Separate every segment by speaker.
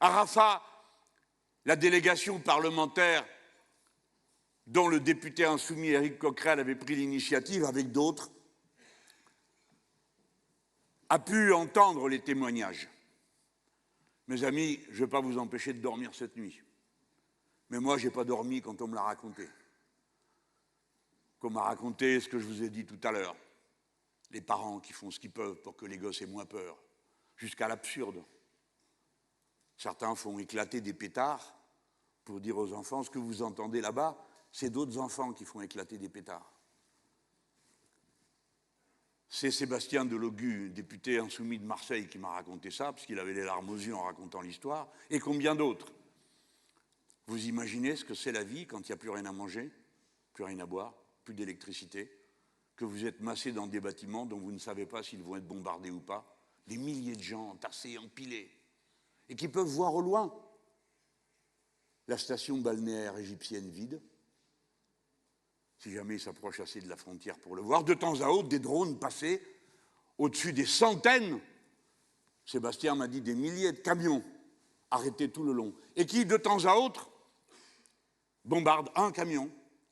Speaker 1: À Rafah, la délégation parlementaire dont le député insoumis Éric Coquerel avait pris l'initiative avec d'autres a pu entendre les témoignages. Mes amis, je ne vais pas vous empêcher de dormir cette nuit. Mais moi, je n'ai pas dormi quand on me l'a raconté. Qu'on m'a raconté ce que je vous ai dit tout à l'heure. Les parents qui font ce qu'ils peuvent pour que les gosses aient moins peur. Jusqu'à l'absurde. Certains font éclater des pétards pour dire aux enfants, ce que vous entendez là-bas, c'est d'autres enfants qui font éclater des pétards. C'est Sébastien Delogu, député insoumis de Marseille, qui m'a raconté ça, parce qu'il avait les larmes aux yeux en racontant l'histoire, et combien d'autres. Vous imaginez ce que c'est la vie quand il n'y a plus rien à manger, plus rien à boire, plus d'électricité, que vous êtes massé dans des bâtiments dont vous ne savez pas s'ils vont être bombardés ou pas, des milliers de gens entassés, empilés, et qui peuvent voir au loin la station balnéaire égyptienne vide, si jamais ils s'approchent assez de la frontière pour le voir, de temps à autre, des drones passer au-dessus des centaines, Sébastien m'a dit des milliers de camions arrêtés tout le long, et qui, de temps à autre, bombardent un camion,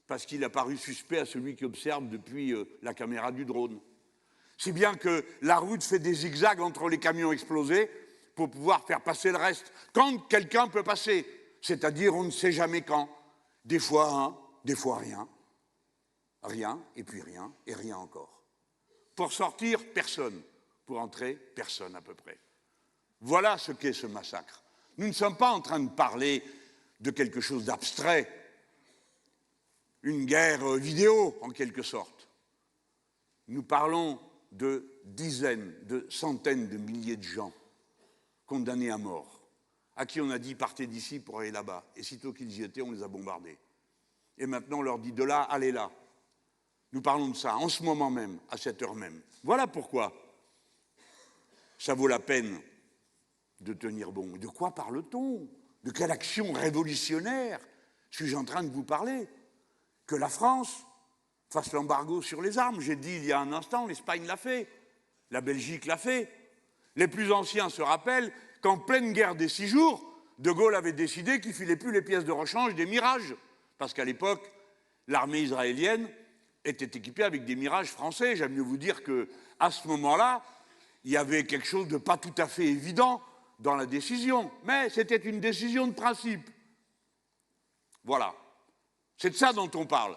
Speaker 1: parce qu'il a paru suspect à celui qui observe depuis la caméra du drone. Si bien que la route fait des zigzags entre les camions explosés pour pouvoir faire passer le reste, quand quelqu'un peut passer, c'est-à-dire on ne sait jamais quand, des fois un, des fois rien. Rien, et puis rien, et rien encore. Pour sortir, personne. Pour entrer, personne à peu près. Voilà ce qu'est ce massacre. Nous ne sommes pas en train de parler de quelque chose d'abstrait, une guerre vidéo en quelque sorte. Nous parlons de dizaines, de centaines de milliers de gens condamnés à mort, à qui on a dit partez d'ici pour aller là-bas. Et sitôt qu'ils y étaient, on les a bombardés. Et maintenant on leur dit de là, allez là. Nous parlons de ça en ce moment même, à cette heure même. Voilà pourquoi ça vaut la peine de tenir bon. De quoi parle-t-on? De quelle action révolutionnaire suis-je en train de vous parler? Que la France fasse l'embargo sur les armes. J'ai dit il y a un instant, l'Espagne l'a fait, la Belgique l'a fait. Les plus anciens se rappellent qu'en pleine guerre des 6 jours, De Gaulle avait décidé qu'il ne filait plus les pièces de rechange des Mirages. Parce qu'à l'époque, l'armée israélienne était équipé avec des Mirages français. J'aime mieux vous dire qu'à ce moment-là, il y avait quelque chose de pas tout à fait évident dans la décision. Mais c'était une décision de principe. Voilà. C'est de ça dont on parle.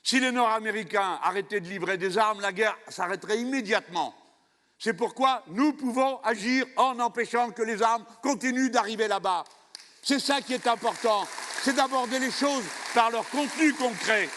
Speaker 1: Si les Nord-Américains arrêtaient de livrer des armes, la guerre s'arrêterait immédiatement. C'est pourquoi nous pouvons agir en empêchant que les armes continuent d'arriver là-bas. C'est ça qui est important. C'est d'aborder les choses par leur contenu concret.